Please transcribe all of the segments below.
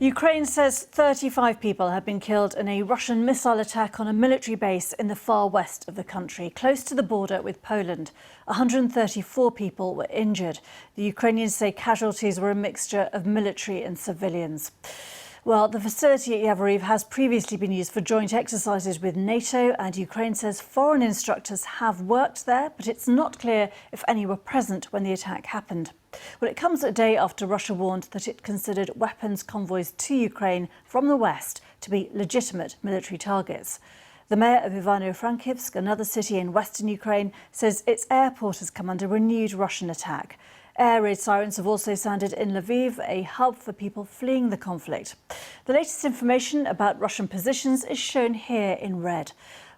Ukraine says 35 people have been killed in a Russian missile attack on a military base in the far west of the country, close to the border with Poland. 134 people were injured. The Ukrainians say casualties were a mixture of military and civilians. Well, the facility at Yavoriv has previously been used for joint exercises with NATO, and Ukraine says foreign instructors have worked there, but it's not clear if any were present when the attack happened. Well, it comes a day after Russia warned that it considered weapons convoys to Ukraine from the west to be legitimate military targets. The mayor of Ivano-Frankivsk, another city in western Ukraine, says its airport has come under renewed Russian attack. Air raid sirens have also sounded in Lviv, a hub for people fleeing the conflict. The latest information about Russian positions is shown here in red.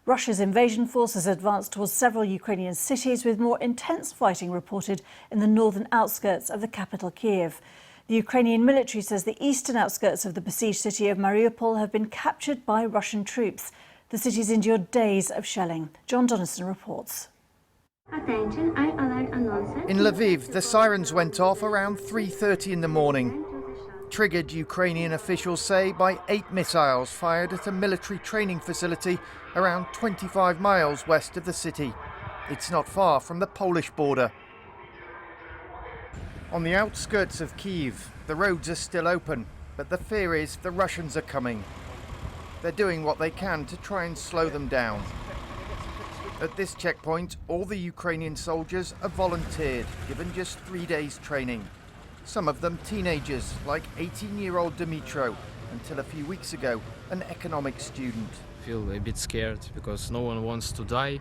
Russia's invasion forces advanced towards several Ukrainian cities, with more intense fighting reported in the northern outskirts of the capital, Kyiv. The Ukrainian military says the eastern outskirts of the besieged city of Mariupol have been captured by Russian troops. The city's endured days of shelling. John Donison reports. Attention, I alert announcer. In Lviv, the sirens went off around 3:30 in the morning. Triggered, Ukrainian officials say, by 8 missiles fired at a military training facility around 25 miles west of the city. It's not far from the Polish border. On the outskirts of Kyiv, the roads are still open, but the fear is the Russians are coming. They're doing what they can to try and slow them down. At this checkpoint, all the Ukrainian soldiers are volunteered, given just 3 days training. Some of them teenagers, like 18-year-old Dmitro, until a few weeks ago, an economics student. I feel a bit scared because no one wants to die,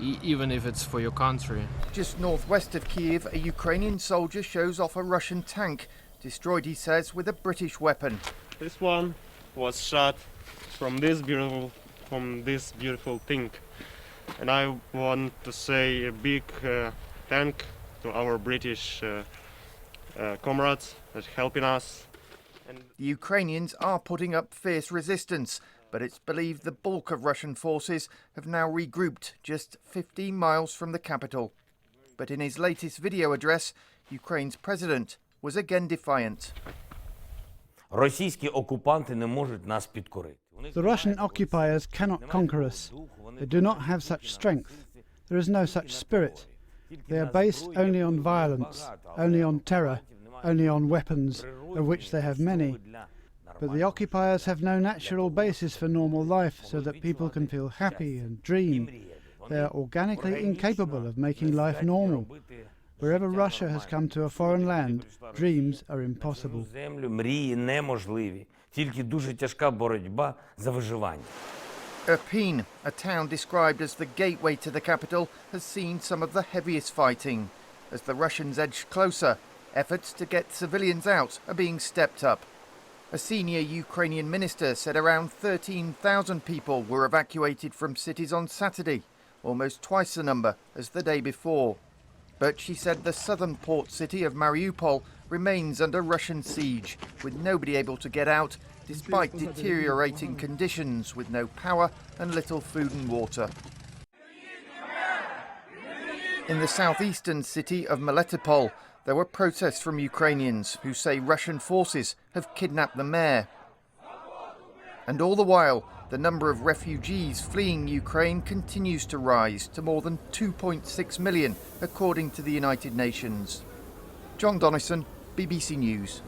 even if it's for your country. Just northwest of Kyiv, a Ukrainian soldier shows off a Russian tank, destroyed, he says, with a British weapon. This one was shot from this beautiful thing, and I want to say a big thank to our British comrades that helping us. The Ukrainians are putting up fierce resistance, but it's believed the bulk of Russian forces have now regrouped just 15 miles from the capital. But in his latest video address, Ukraine's president was again defiant. The Russian occupiers cannot conquer us. They do not have such strength. There is no such spirit. They are based only on violence, only on terror, only on weapons, of which they have many. But the occupiers have no natural basis for normal life so that people can feel happy and dream. They are organically incapable of making life normal. Wherever Russia has come to a foreign land, dreams are impossible. Irpin, a town described as the gateway to the capital, has seen some of the heaviest fighting. As the Russians edge closer, efforts to get civilians out are being stepped up. A senior Ukrainian minister said around 13,000 people were evacuated from cities on Saturday, almost twice the number as the day before. But she said the southern port city of Mariupol remains under Russian siege, with nobody able to get out, despite deteriorating conditions with no power and little food and water. In the southeastern city of Melitopol, there were protests from Ukrainians who say Russian forces have kidnapped the mayor. And all the while, the number of refugees fleeing Ukraine continues to rise to more than 2.6 million, according to the United Nations. John Donison, BBC News.